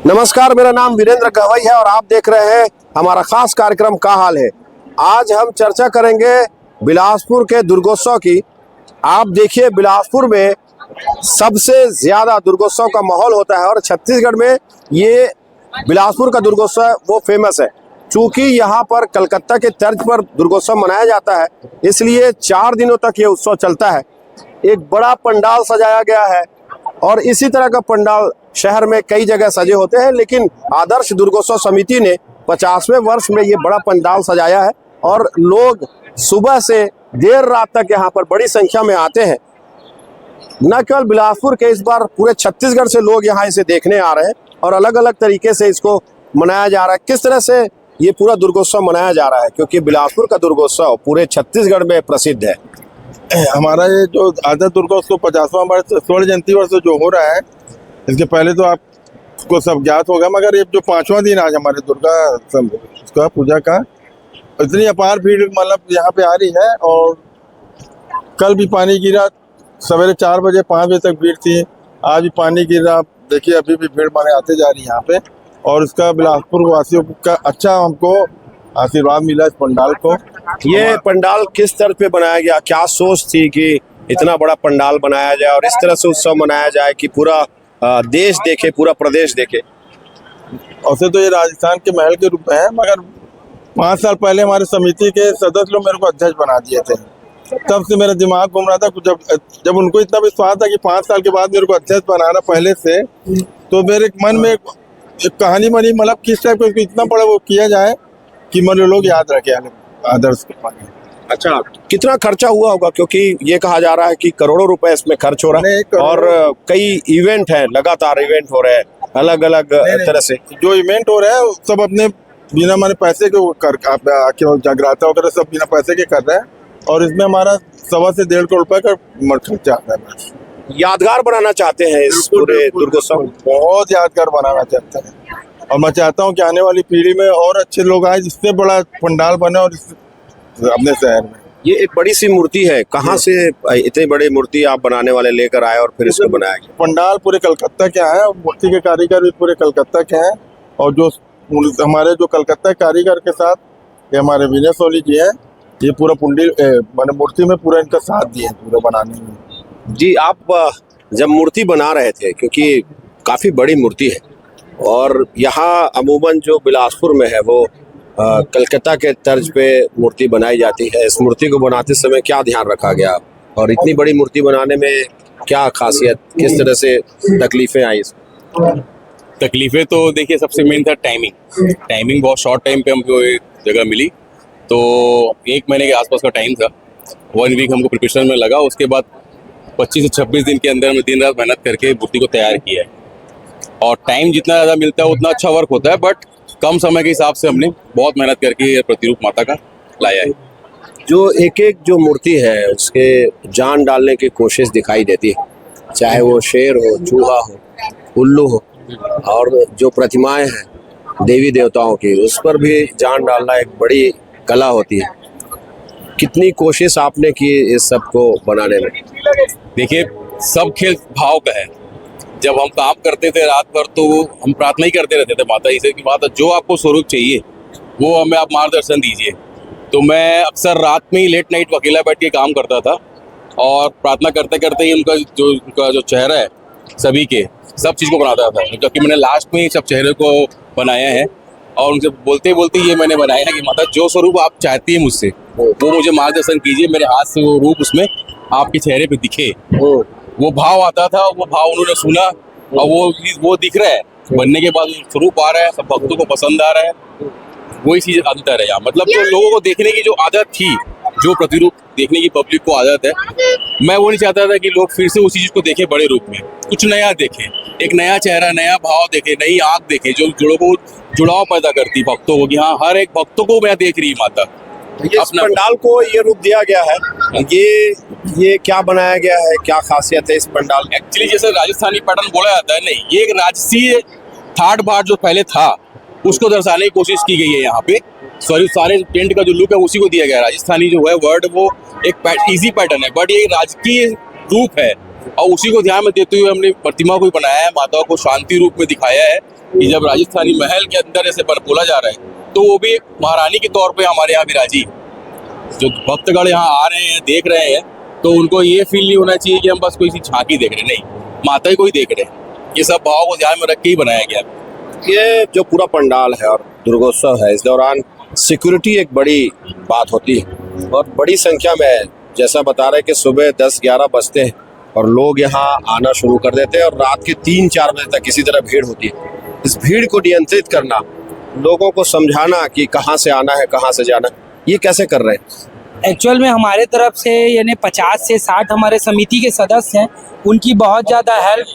नमस्कार, मेरा नाम वीरेंद्र गहवई है और आप देख रहे हैं हमारा खास कार्यक्रम का हाल है। आज हम चर्चा करेंगे बिलासपुर के दुर्गोत्सव की। आप देखिए, बिलासपुर में सबसे ज्यादा दुर्गोत्सव का माहौल होता है और छत्तीसगढ़ में ये बिलासपुर का दुर्गोत्सव वो फेमस है। चूंकि यहाँ पर कलकत्ता के तर्ज पर दुर्गोत्सव मनाया जाता है, इसलिए 4 दिनों तक ये उत्सव चलता है। एक बड़ा पंडाल सजाया गया है और इसी तरह का पंडाल शहर में कई जगह सजे होते हैं, लेकिन आदर्श दुर्गोत्सव समिति ने 50वें वर्ष में ये बड़ा पंडाल सजाया है और लोग सुबह से देर रात तक यहाँ पर बड़ी संख्या में आते हैं। न केवल बिलासपुर के, इस बार पूरे छत्तीसगढ़ से लोग यहाँ इसे देखने आ रहे हैं और अलग अलग तरीके से इसको मनाया जा रहा है। किस तरह से ये पूरा दुर्गोत्सव मनाया जा रहा है, क्योंकि बिलासपुर का दुर्गोत्सव पूरे छत्तीसगढ़ में प्रसिद्ध है। हमारा ये जो आदर्श दुर्गोत्सव 50वां वर्ष स्वर्ण जयंती वर्ष जो हो रहा है, इसके पहले तो आपको सब ज्ञात होगा, मगर ये जो 5वां दिन आज हमारे दुर्गा उसका पूजा का, इतनी अपार भीड़ मतलब यहाँ पे आ रही है। और कल भी पानी गिरा, सवेरे 4 बजे 5 बजे तक भीड़ थी, आज भी पानी गिरा। देखिए अभी भी भीड़ माने आते जा रही है यहाँ पे, और इसका बिलासपुर वासियों का अच्छा हमको आशीर्वाद मिला इस पंडाल को। ये पंडाल किस तरह पे बनाया गया, क्या सोच थी कि इतना बड़ा पंडाल बनाया जाए और इस तरह से उत्सव मनाया जाए कि पूरा देश देखे, पूरा प्रदेश देखे? वैसे तो ये राजस्थान के महल के रूप में है, मगर 5 साल पहले हमारे समिति के सदस्य लोग मेरे को अध्यक्ष बना दिए थे। तब से मेरा दिमाग घूम रहा था। जब उनको इतना विश्वास था कि 5 साल के बाद मेरे को अध्यक्ष बनाना पहले से, तो मेरे मन में एक कहानी बनी, मतलब किस टाइप को इतना बड़ा वो किया जाए कि मतलब लोग याद रखे आदर्श के पानी। अच्छा, कितना खर्चा हुआ होगा, क्योंकि ये कहा जा रहा है कि करोड़ों रुपए इसमें खर्च हो रहा है और कई इवेंट है, लगातार इवेंट हो रहे हैं अलग अलग तरह से। जो इवेंट हो रहा है सब अपने बिना माने पैसे के जागृता वगैरह सब बिना पैसे के कर रहे हैं, और इसमें हमारा 1.25 से 1.5 करोड़ रुपए का खर्चा आता है। यादगार बनाना चाहते हैं इस पूरे दुर्गोत्सव, बहुत यादगार बनाना चाहते हैं, और मैं चाहता हूँ कि आने वाली पीढ़ी में और अच्छे लोग आए, जिससे बड़ा पंडाल बने और अपने शहर में। ये एक बड़ी सी मूर्ति है, कहाँ से इतनी बड़ी मूर्ति आप बनाने वाले लेकर आए और फिर इसको बनाया गया? पंडाल पूरे कलकत्ता के है, मूर्ति के कारीगर भी पूरे कलकत्ता के हैं, और जो हमारे जो कलकत्ता कारीगर के साथ ये हमारे विनय सोली जी हैं, ये पूरा मैंने मूर्ति में पूरा इनका साथ दिए पूरा बनाने में। जी, आप जब मूर्ति बना रहे थे, क्योंकि काफी बड़ी मूर्ति है और यहाँ अमूमन जो बिलासपुर में है वो कलकत्ता के तर्ज पे मूर्ति बनाई जाती है, इस मूर्ति को बनाते समय क्या ध्यान रखा गया और इतनी बड़ी मूर्ति बनाने में क्या खासियत, किस तरह से तकलीफें आई इसमें? तकलीफें तो देखिए, सबसे मेन था टाइमिंग बहुत शॉर्ट टाइम पे हमको एक जगह मिली, तो 1 महीने के आसपास का टाइम था। 1 वीक हमको प्रिपरेशन में लगा, उसके बाद 25 से 26 दिन के अंदर में दिन रात मेहनत करके मूर्ति को तैयार किया है। और टाइम जितना ज़्यादा मिलता है उतना अच्छा वर्क होता है, बट कम समय के हिसाब से हमने बहुत मेहनत करके प्रतिरूप माता का लाया है। जो एक एक जो मूर्ति है उसके जान डालने की कोशिश दिखाई देती है, चाहे वो शेर हो, चूहा हो, उल्लू हो, और जो प्रतिमाएं हैं देवी देवताओं की, उस पर भी जान डालना एक बड़ी कला होती है। कितनी कोशिश आपने की इस सब को बनाने में? देखिए, सब खेल भाव का है। जब हम काम करते थे रात भर, तो हम प्रार्थना ही करते रहते थे माता जी से कि माता जो आपको स्वरूप चाहिए वो हमें आप मार्गदर्शन दीजिए। तो मैं अक्सर रात में ही लेट नाइट अकेला बैठ के काम करता था, और प्रार्थना करते करते ही उनका जो चेहरा है सभी के सब चीज़ को बनाता था, क्योंकि मैंने लास्ट में ही सब चेहरे को बनाया है। और उनसे बोलते बोलते ये मैंने बनाया है कि माता जो स्वरूप आप चाहती है मुझसे वो मुझे मार्गदर्शन कीजिए, मेरे हाथ से वो रूप उसमें आपके चेहरे पे दिखे। वो भाव आता था, वो भाव उन्होंने सुना, और वो दिख रहा है बनने के बाद स्वरूप आ रहा है, सब भक्तों को पसंद आ रहा है। वही चीज अंतर है यहाँ, मतलब जो लोगों को देखने की जो आदत थी, जो प्रतिरूप देखने की पब्लिक को आदत है, मैं वो नहीं चाहता था कि लोग फिर से उसी चीज को देखें बड़े रूप में, कुछ नया देखें, एक नया चेहरा, नया भाव देखें, नई आंख देखें, जो जुड़ाव पैदा करती भक्तों को कि हाँ हर एक भक्तों को मैं देख रही माता। इस पंडाल को ये रूप दिया गया है, ये क्या बनाया गया है, क्या खासियत है इस पंडाल की? एक्चुअली जैसे राजस्थानी पैटर्न बोला जाता है, नहीं, ये एक राजसीय थाट बाट जो पहले था उसको दर्शाने की कोशिश की गई है यहाँ पे। सॉरी, सारे टेंट का जो लुक है उसी को दिया गया है। राजस्थानी जो है वर्ड वो एक इजी पैटर्न है, बट ये राजकीय रूप है, और उसी को ध्यान में देते हुए हमने प्रतिमा को बनाया है, माता को शांति रूप में दिखाया है, कि जब राजस्थानी महल के अंदर ऐसे बोला जा रहा है तो वो भी महारानी के तौर पे हमारे यहाँ विराजी। जो भक्तगण यहाँ आ रहे हैं, देख रहे हैं, तो उनको ये फील नहीं होना चाहिए कि हम बस कोई सी झांकी देख रहे हैं, नहीं, माता ही को ही देख रहे हैं। ये सब भाव को ध्यान में रख के ही बनाया गया। ये जो पूरा पंडाल है और दुर्गोत्सव है, इस दौरान सिक्योरिटी एक बड़ी बात होती है और बड़ी संख्या में, जैसा बता रहे कि सुबह 10-11 बजते हैं और लोग यहाँ आना शुरू कर देते हैं और रात के 3-4 बजे तक इसी तरह भीड़ होती है। इस भीड़ को नियंत्रित करना, लोगों को समझाना कि कहाँ से आना है, कहाँ से जाना, ये कैसे कर रहे हैं? एक्चुअल में हमारे तरफ से यानी 50 से 60 हमारे समिति के सदस्य हैं, उनकी बहुत ज़्यादा हेल्प,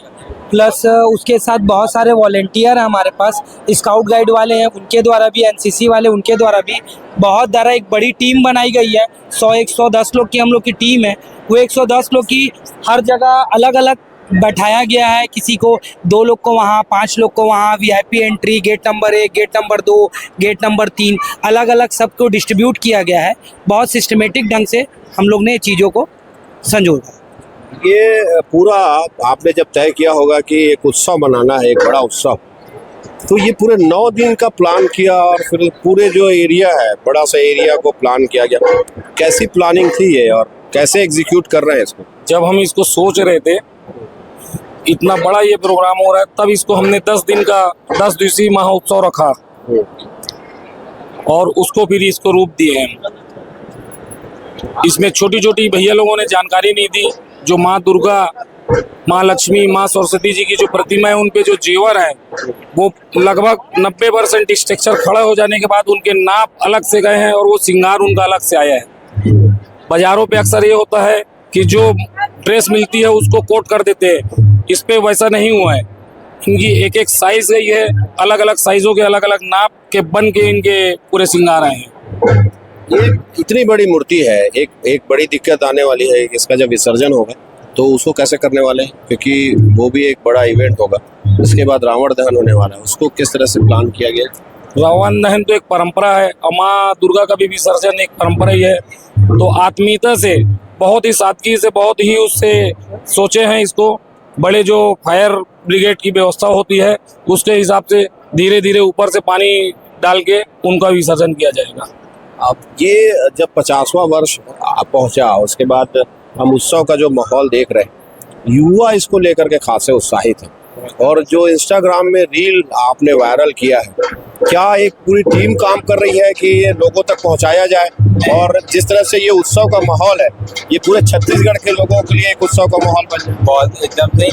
प्लस उसके साथ बहुत सारे वॉलेंटियर हैं हमारे पास, स्काउट गाइड वाले हैं उनके द्वारा भी, एनसीसी वाले उनके द्वारा भी बहुत ज़्यादा एक बड़ी टीम बनाई गई है। 100-110 लोग की हम लोग की टीम है। वो 110 लोग की हर जगह अलग अलग बैठाया गया है, किसी को 2 लोग को वहाँ, 5 लोग को वहाँ, VIP entry, gate number 1, gate number 2, gate number 3, अलग अलग सबको डिस्ट्रीब्यूट किया गया है। बहुत सिस्टमेटिक ढंग से हम लोग ने चीज़ों को संजोगा। ये पूरा आपने जब तय किया होगा कि एक उत्सव मनाना है, एक बड़ा उत्सव, तो ये पूरे 9 दिन का प्लान किया और फिर पूरे जो एरिया है, बड़ा सा एरिया को प्लान किया गया। कैसी प्लानिंग थी ये और कैसे एग्जीक्यूट कर रहे हैं इसको? जब हम इसको सोच रहे थे, इतना बड़ा ये प्रोग्राम हो रहा है, तब इसको हमने 10 दिन का 10 दिवसीय महोत्सव रखा और उसको फिर इसको रूप दिए हैं। इसमें छोटी छोटी भैया लोगों ने जानकारी नहीं दी। जो माँ दुर्गा, माँ लक्ष्मी, माँ सरस्वती जी की जो प्रतिमा है, उन पे जो जेवर है वो लगभग 90% स्ट्रक्चर खड़ा हो जाने के बाद उनके नाप अलग से गए हैं और वो श्रृंगार उनका अलग से आया है। बाजारों पे अक्सर ये होता है कि जो ड्रेस मिलती है उसको कोट कर देते हैं, इस पे वैसा नहीं हुआ है। इनकी एक एक साइज है, ये अलग अलग साइजों के अलग अलग नाप के बन के इनके पूरे श्रृंगार आए हैं। ये इतनी बड़ी मूर्ति है, एक बड़ी दिक्कत आने वाली है, इसका जब विसर्जन होगा तो उसको कैसे करने वाले हैं, क्योंकि वो भी एक बड़ा इवेंट होगा। इसके बाद रावण दहन होने वाला है, उसको किस तरह से प्लान किया गया? रावण दहन तो एक परंपरा है, माँ दुर्गा का भी विसर्जन एक परंपरा ही है। तो आत्मीयता से, बहुत ही सादगी से, बहुत ही उससे सोचे हैं इसको। बड़े जो फायर ब्रिगेड की व्यवस्था होती है उसके हिसाब से धीरे धीरे ऊपर से पानी डाल के उनका विसर्जन किया जाएगा। अब ये जब 50वां वर्ष पहुंचा, उसके बाद हम उत्सव का जो माहौल देख रहे हैं, युवा इसको लेकर के खासे उत्साहित हैं और जो इंस्टाग्राम में रील आपने वायरल किया है, क्या एक पूरी टीम काम कर रही है कि ये लोगों तक पहुंचाया जाए? और जिस तरह से ये उत्सव का माहौल है, ये पूरे छत्तीसगढ़ के लोगों के लिए एक उत्सव का माहौल बन जाए। बहुत एकदम सही।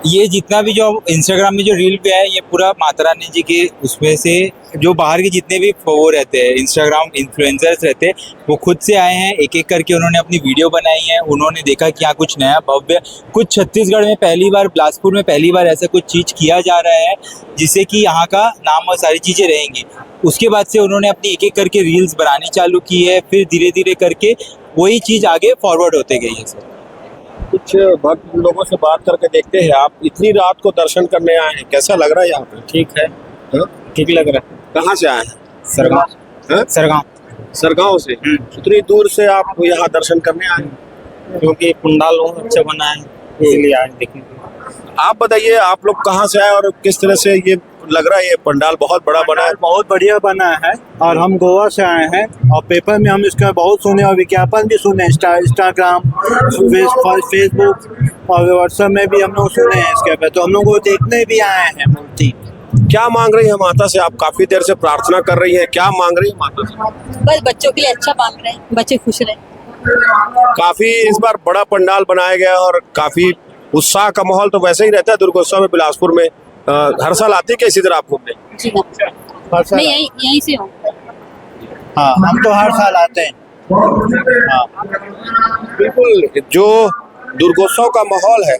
ये जितना भी जो इंस्टाग्राम में जो रील पे है, ये पूरा माता रानी जी के उसमें से जो बाहर के जितने भी वो रहते हैं, इंस्टाग्राम इन्फ्लुएंसर्स रहते हैं, वो खुद से आए हैं, एक एक करके उन्होंने अपनी वीडियो बनाई है। उन्होंने देखा कि यहाँ कुछ नया भव्य, कुछ छत्तीसगढ़ में पहली बार, बिलासपुर में पहली बार ऐसा कुछ चीज़ किया जा रहा है जिससे कि यहाँ का नाम और सारी चीज़ें रहेंगी। उसके बाद से उन्होंने अपनी एक एक करके रील्स बनानी चालू की है, फिर धीरे धीरे करके वही चीज़ आगे फॉरवर्ड होते गई है। सर, कुछ भक्त लोगों से बात करके देखते हैं। आप इतनी रात को दर्शन करने आए हैं, कैसा लग रहा है यहाँ पे? ठीक है, हाँ? ठीक लग रहा है। कहाँ से आए हैं? सरगांव, हाँ? सरगांव से। इतनी दूर से आप यहाँ दर्शन करने आए हैं? क्योंकि पंडाल बहुत अच्छा बना है, इसलिए आज देखने। आप बताइए, आप लोग कहाँ से आए और किस तरह से ये लग रहा है? ये पंडाल बहुत बड़ा बना है। बहुत बढ़िया बना है और हम गोवा से आए हैं और पेपर में हम इसका बहुत सुने और विज्ञापन भी सुने, इंस्टाग्राम, फेसबुक और व्हाट्सएप में भी हम लोग सुने हैं इसके पे, तो हम लोग को देखने भी आए हैं मूर्ति। क्या मांग रही है माता से? आप काफी देर से प्रार्थना कर रही है, क्या मांग रही है माता से? बस बच्चों के लिए अच्छा मांग रहे हैं, बच्चे खुश रहे। काफी इस बार बड़ा पंडाल बनाया गया और काफी उत्साह का माहौल तो वैसे ही रहता है दुर्गोत्सव में बिलासपुर में। हर साल आती है क्या इसी तरह आप घूमने? जी हाँ, मैं यहीं से हूँ। हाँ, हम तो हर साल आते हैं। हाँ, बिल्कुल, जो दुर्गोत्सव का माहौल है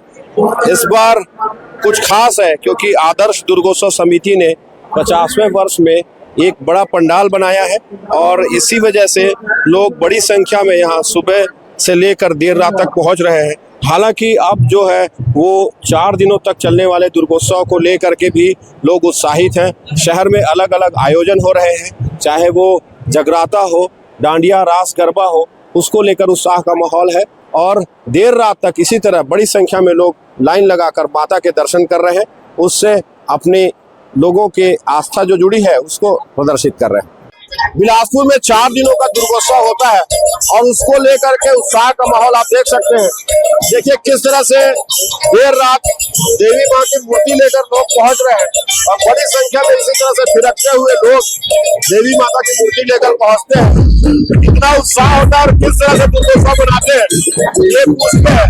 इस बार कुछ खास है, क्योंकि आदर्श दुर्गोत्सव समिति ने 50वें वर्ष में एक बड़ा पंडाल बनाया है और इसी वजह से लोग बड़ी संख्या में यहाँ सुबह से लेकर देर रात तक पहुँच रहे हैं। हालांकि अब जो है वो 4 दिनों तक चलने वाले दुर्गोत्सव को लेकर के भी लोग उत्साहित हैं। शहर में अलग अलग आयोजन हो रहे हैं, चाहे वो जगराता हो, डांडिया, रास, गरबा हो, उसको लेकर उत्साह का माहौल है और देर रात तक इसी तरह बड़ी संख्या में लोग लाइन लगाकर माता के दर्शन कर रहे हैं। उससे अपनी लोगों के आस्था जो जुड़ी है उसको प्रदर्शित कर रहे हैं। बिलासपुर में 4 दिनों का दुर्गोत्सव होता है और उसको लेकर के उत्साह का माहौल आप देख सकते हैं। देखिए किस तरह से देर रात देवी माँ की मूर्ति लेकर लोग पहुंच रहे हैं और बड़ी संख्या में इसी तरह से थिरकते हुए लोग देवी माता की मूर्ति लेकर पहुंचते हैं। कितना उत्साह होता है और किस तरह से दुर्गोत्सव मनाते हैं ये पूछते हैं।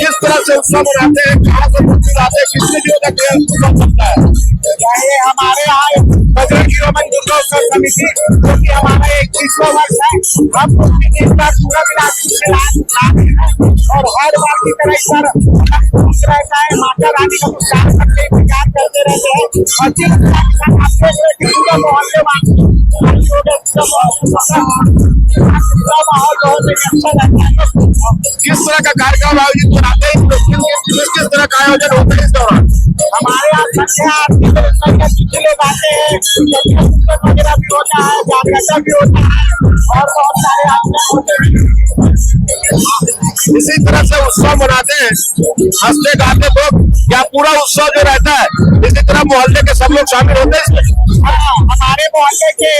किस तरह से उत्सव मनाते हैं, कहाँ से मूर्ति लाते हैं, कितने दिनों तक ये उत्सव चलता है। चाहे हमारे यहाँ बजरंगी रमन दुर्गोत्सव समिति जो कि हमारा 21वां वर्ष है, हम लोग इस बार पूरा बिलासपुर में और हर बार की तरह इस बार रहता है। माता रानी का पुरस्कार करते इंतजार करते रहते हैं और जिस पूरा मोहल्ले माहौल बहुत ही अच्छा रहता है। किस तरह का कार्यक्रम आयोजित कराते हैं, किस तरह का आयोजन होता है इस दौरान। हमारे यहाँ संख्या लोग आते हैं, वगैरह भी होता है, जागरण भी होता है और बहुत सारे आयोजन होते हैं। इसी तरह से उत्सव मनाते हैं, हंसते गाते लोग। क्या पूरा उत्सव जो रहता है इसी तरह मोहल्ले के सब लोग शामिल होते हैं इसमें। हमारे मोहल्ले के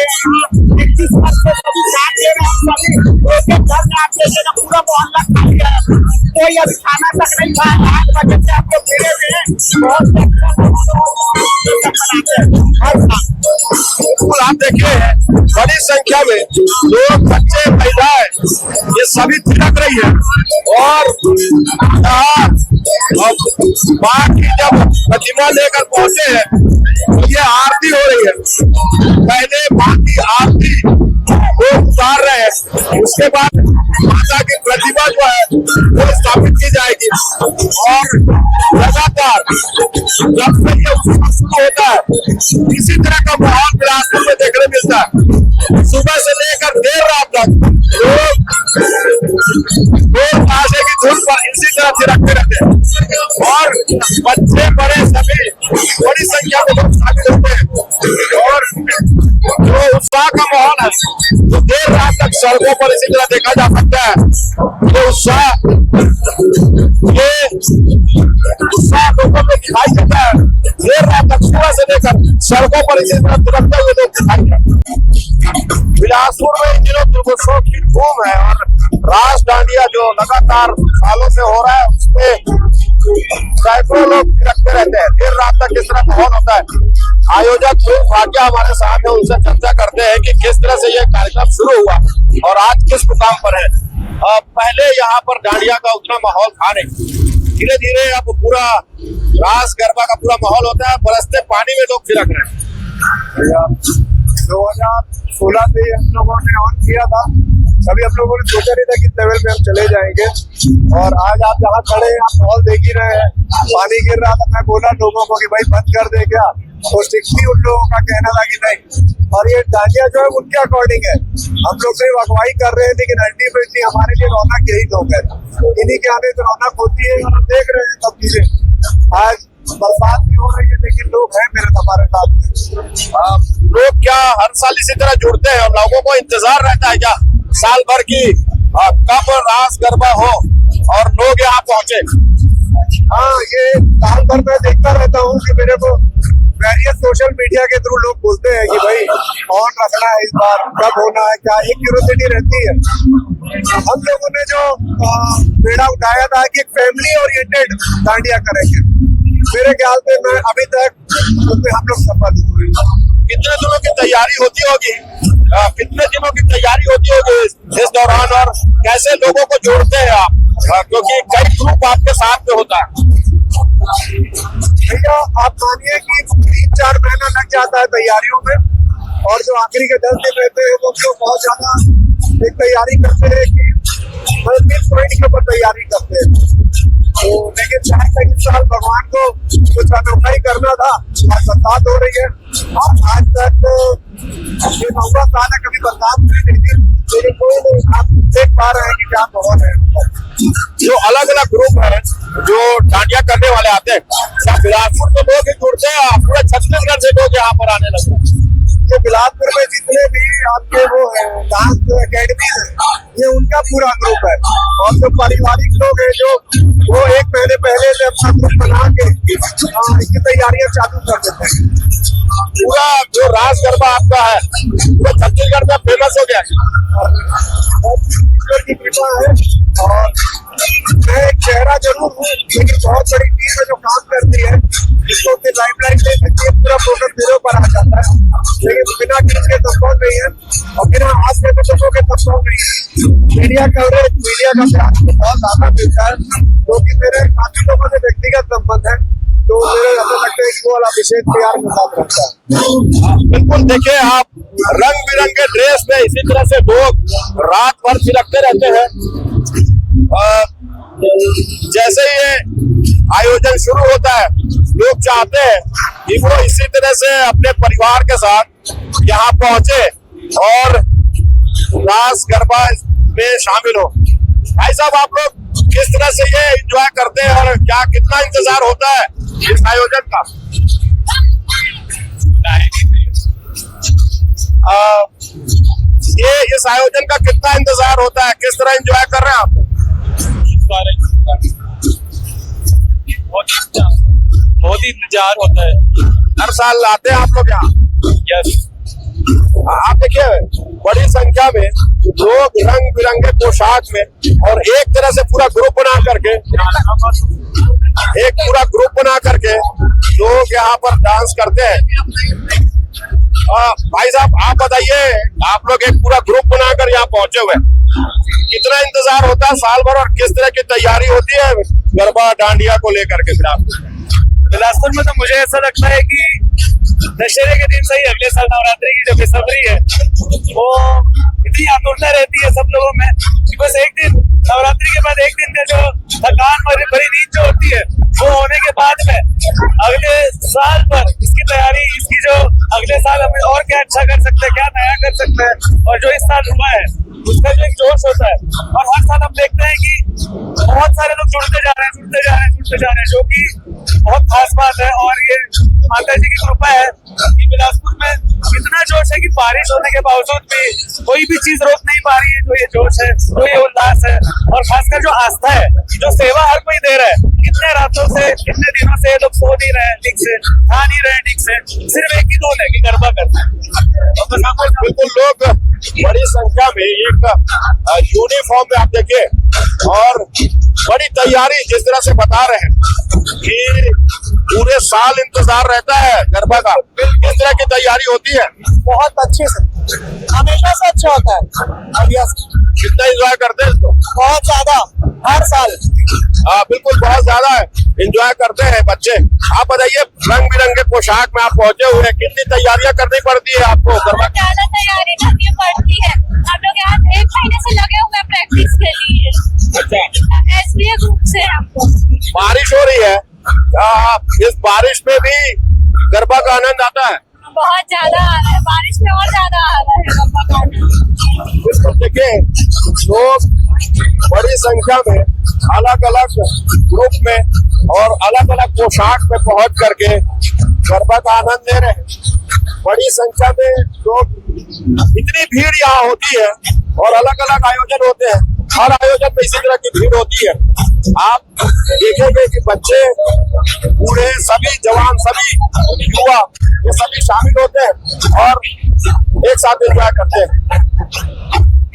21 वर्ष से सभी साथ दे रहे हैं, सभी एक घर में आप देखिएगा पूरा मोहल्ला खाली है, कोई अभी खाना तक नहीं खाया। 8 बजे से आप लोग फिरे हुए हैं, बिल्कुल आप देखिए बड़ी संख्या में लोग, बच्चे, महिलाएं ये सभी थिरक रही है और माँ की जब प्रतिमा लेकर पहुंचे हैं तो ये आरती हो रही है। पहले माँ की आरती वो उतार रहे हैं, उसके बाद माता की प्रतिमा जो है वो स्थापित की जाएगी और लगातार जब से ये उत्सव शुरू होता है इसी तरह का माहौल बिलासपुर में देखने मिलता है। सुबह से लेकर देर रात तक लोग ताशे की धुन पर इसी तरह थिरकते रहते हैं और बच्चे बड़े सभी बड़ी संख्या में लोग शामिल होते हैं और जो उत्साह का माहौल है तो देर रात तक सड़कों पर इसी तरह देखा जा सकता है। तो उत्साह लोगों में दिखाई देता है। देर रात तक सुबह से लेकर सड़कों पर इसी तरह थिरकते हुए लोग दिखाई देते हैं। बिलासपुर में इन दिनों दुर्गोत्सव की धूम है और रास दांडिया जो लगातार सालों से हो रहा है उसमें सैकड़ों लोग थिरकते रहते हैं। देर रात तक किस तरह माहौल होता है। आयोजक भाग्य हमारे साथ है, उनसे चर्चा करते हैं कि किस तरह से यह कार्यक्रम शुरू हुआ और आज किस मुकाम पर है। पहले यहाँ पर दांडिया का उतना माहौल था नहीं, धीरे धीरे अब पूरा रास गरबा का पूरा माहौल होता है। बरसते पानी में लोग थिरक रहे हैं। 2016 से हम लोगों ने ऑन किया था, सभी हम लोगों ने सोचा नहीं था कि लेवल पे हम चले जाएंगे और आज आप जहाँ खड़े हैं आप माहौल देख ही रहे हैं। पानी गिर रहा था, मैं बोला लोगों को कि भाई बंद कर दे क्या, तो स्ट्रिक्टली उन लोगों का कहना था कि नहीं। और ये दांडिया जो है उनके अकॉर्डिंग है, हम लोग सिर्फ अगुवाई कर रहे हैं लेकिन अल्टीमेटली हमारे लिए रौनक यही लोग है, इन्हीं के आने से रौनक होती है। हम देख रहे हैं सब चीजें, आज बरसात भी हो रही है लेकिन लोग हैं मेरे हमारे साथ। लोग क्या हर साल इसी तरह जुड़ते हैं और लोगों को इंतजार रहता है क्या साल भर की कब रास गरबा हो और लोग यहाँ पहुंचे। हाँ, ये साल भर मैं देखता रहता हूँ कि मेरे को वेरियस सोशल मीडिया के थ्रू लोग बोलते हैं कि भाई कौन रखना है इस बार, कब होना है, क्या एक क्यूरियोसिटी रहती है। हम लोगों ने जो बेड़ा उठाया था कि एक फैमिली ओरिएंटेड दांडिया करेंगे, मेरे ख्याल से मैं अभी तक उसमें हम लोग सफल हुए। कितने दिनों की तैयारी होती होगी, कितने दिनों की तैयारी होती होगी इस दौरान और कैसे लोगों को जोड़ते हैं आप, क्योंकि कई ग्रुप आपके साथ में होता है। भैया आप मानिए कि 3-4 महीना लग जाता है तैयारियों में और जो आखिरी के 10 दिन रहते हैं वो लोग बहुत ज्यादा एक तैयारी करते हैं कि किस पॉइंट के ऊपर तैयारी करते हैं। तो लेकिन चाहे तक इस साल भगवान को कुछ अनोखा ही करना था, आज बरसात हो रही है और आज तक ये 9वां साल है कभी बरसात नहीं थी, लेकिन कोई नहीं आप देख पा रहे हैं कि क्या माहौल है। जो अलग अलग ग्रुप है जो दांडिया करने वाले आते हैं, क्या बिलासपुर तो लोग ही जुड़ते हैं, पूरे छत्तीसगढ़ से लोग यहाँ पर आने लगते हैं। तो बिलासपुर में जितने भी आपके वो है डांस अकेडमी है, ये उनका पूरा ग्रुप है। और जो पारिवारिक लोग हैं जो वो एक महीने पहले से अपना ग्रुप बना के इसकी तैयारियां चालू कर देते हैं। पूरा जो रास गरबा आपका है पूरा छत्तीसगढ़ में फेमस हो गया है। ईश्वर की कृपा है और मैं एक चेहरा जरूर हूँ, लेकिन बहुत बड़ी टीम है जो काम करती है, जिसको उतनी लाइमलाइट दे सकती है, पूरा फोकस मेरे ऊपर आ जाता है। लेकिन बिना टीम के संभव नहीं है और बिना हाथ के लोगों के संभव नहीं है। मीडिया कवरेज, मीडिया का प्यार मुझे बहुत ज्यादा मिलता है, क्योंकि मेरे काफी लोगों से व्यक्तिगत संबंध है, तो मेरे ऐसा लगता है कि वो वाला विशेष प्यार के साथ रहता है। बिल्कुल, देखिए आप रंग बिरंगे ड्रेस में इसी तरह से लोग रात भर थिरकते रहते हैं। जैसे ही ये आयोजन शुरू होता है लोग चाहते हैं कि वो इसी तरह से अपने परिवार के साथ यहाँ पहुंचे और रास गरबा में शामिल हो। भाई साहब, आप लोग किस तरह से ये एंजॉय करते हैं और क्या कितना इंतजार होता है इस आयोजन का? ये इस आयोजन का कितना इंतजार होता है, किस तरह एंजॉय कर रहे हैं आप? बहुत ही इंतजार होता है। हर साल आते हैं आप लोग यहाँ? यस, आप देखिए बड़ी संख्या में लोग रंग बिरंगे पोशाक में और एक तरह से पूरा ग्रुप बना करके लोग यहाँ पर डांस करते हैं। भाई साहब, आप बताइए, आप लोग एक पूरा ग्रुप बनाकर यहाँ पहुंचे हुए, कितना इंतजार होता है साल भर और किस तरह की तैयारी होती है गरबा डांडिया को लेकर के? फिर आप बिलासपुर में तो मुझे ऐसा लगता है कि दशहरे के दिन से ही अगले साल नवरात्रि की जो बेसब्री है वो इतनी आतुरता रहती है सब लोगों में कि बस एक दिन नवरात्रि के बाद एक दिन में जो थकान भरी नींद जो होती है वो होने के बाद में अगले साल पर इसकी तैयारी, इसकी जो अगले साल हमें और क्या अच्छा कर सकते हैं, क्या नया कर सकते हैं, और जो इस साल हुआ है उसका जो एक जोश होता है। और हर साल हम देखते हैं कि बहुत सारे लोग जुड़ते जा रहे हैं, जो कि बहुत खास बात है। और ये माता जी की कृपा है कि बिलासपुर में इतना जोश है कि बारिश होने के बावजूद भी कोई भी चीज रोक नहीं पा रही है। जो ये जोश है, जो ये उल्लास है, और खासकर जो आस्था है, जो सेवा हर कोई दे रहा है। कितने रातों से, कितने दिनों से लोग सो नहीं रहे हैं ठीक से, खा नहीं रहे हैं ठीक से, सिर्फ एक ही गोल है कि गरबा करना है। बिल्कुल, लोग बड़ी संख्या में एक यूनिफॉर्म में आप देखिए और बड़ी तैयारी जिस तरह से बता रहे हैं कि पूरे साल इंतजार रहता है गरबा का, किस तरह की तैयारी होती है? बहुत अच्छे से, हमेशा से अच्छा होता है। अब कितना एंजॉय करते हैं इसको? बहुत ज्यादा, हर साल। बिल्कुल, बहुत ज्यादा एंजॉय करते हैं बच्चे। आप बताइए, रंग बिरंगे पोशाक में आप पहुंचे हुए हैं, कितनी तैयारियां करनी पड़ती है आपको गरबा? ज्यादा तैयारी करनी पड़ती है। हम लोग यहाँ 1 महीने से लगे हुए हैं प्रैक्टिस के लिए। अच्छा, एसबीए ग्रुप से हमको। बारिश हो रही है, इस बारिश में भी गरबा का आनंद आता है? बहुत ज्यादा आ रहा है, बारिश में और ज्यादा आ रहा है गरबा का आनंद। बिल्कुल, देखिए लोग बड़ी संख्या में अलग अलग ग्रुप में और अलग अलग पोशाक में पहुंच करके गरबा का आनंद ले रहे हैं। बड़ी संख्या में लोग, इतनी भीड़ यहाँ होती है और अलग अलग आयोजन होते हैं, हर आयोजन में इसी तरह की भीड़ होती है। आप देखेंगे कि बच्चे, बूढ़े, सभी जवान, सभी युवा, ये सभी शामिल होते हैं और एक साथ एंजॉय करते हैं।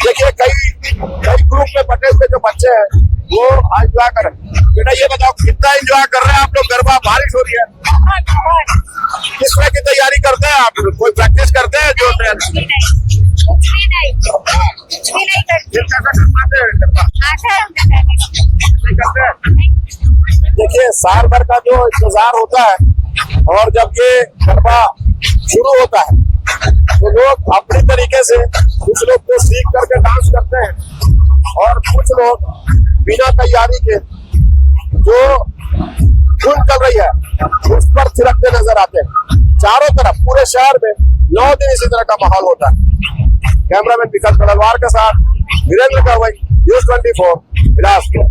देखिए कई ग्रुप में बटे हुए जो बच्चे हैं वो एंजॉय कर रहे हैं। बेटा ये बताओ, कितना एंजॉय कर रहे हैं आप लोग गरबा? बारिश हो रही है, किस तरह की तैयारी करते हैं आप? कोई प्रैक्टिस करते हैं? जो देखिए साल भर का जो इंतजार होता है और जब ये गरबा शुरू होता है तो लोग अपने तरीके से, कुछ लोग तो सीख करके डांस करते हैं और कुछ लोग बिना तैयारी के जो धुन चल रही है उस पर थिरकते नजर आते हैं। चारों तरफ पूरे शहर में 9 दिन इसी तरह का माहौल होता है। कैमरामैन विकास तलवार के साथ वीरेंद्र गवई, न्यूज़ 24 बिलासपुर।